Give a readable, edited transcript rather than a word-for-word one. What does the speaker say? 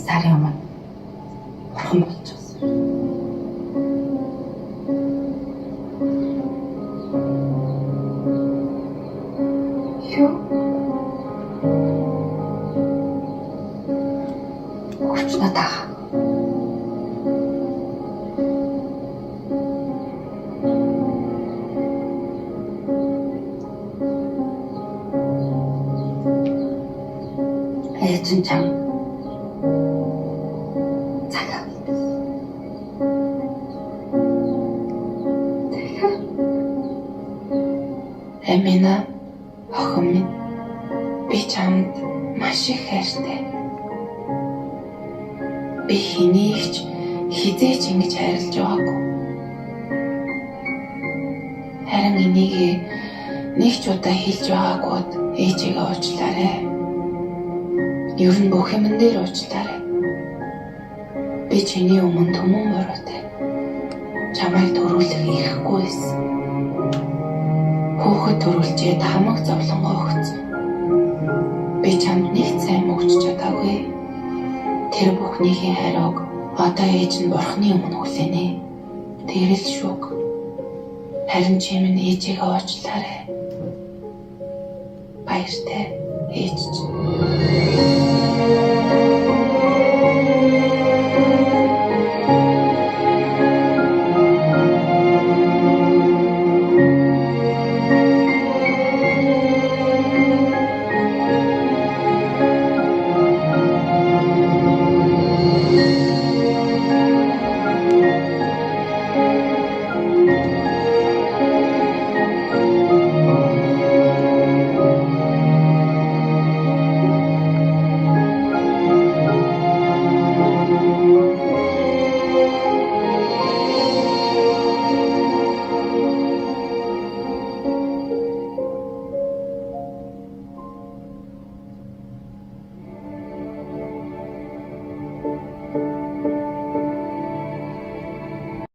сарын өмнө бурхан болчихсон. Юу? Өчнө та. Ээжин чам цагаан. Эмина охин минь би чамд маш их хайртай. Би хэнийг ч хизээч ингэж хайрлаж байгаагүй. Харин энийг нэг ч удаа хэлж байгаагүйд ээжигээ уучлаарай. Ер нь бүх юмн дээр уучлаарай. Би чиний өмнө түмэн буруутай. Чамайг төрүүлэх ирэхгүй байсан. Хүүхэд төрүүлчихэд хамаг зовлонгоо өгсөн. Би чамд нэг сайн өгч чадаагүй. Тэр бүхнийхээ хариуг одоо ээж нь бурхны өмнө хүлээнэ. Тэр л шүүг. Харин чи минь ээжигээ уучлаарай. Баяртай ээж чинь.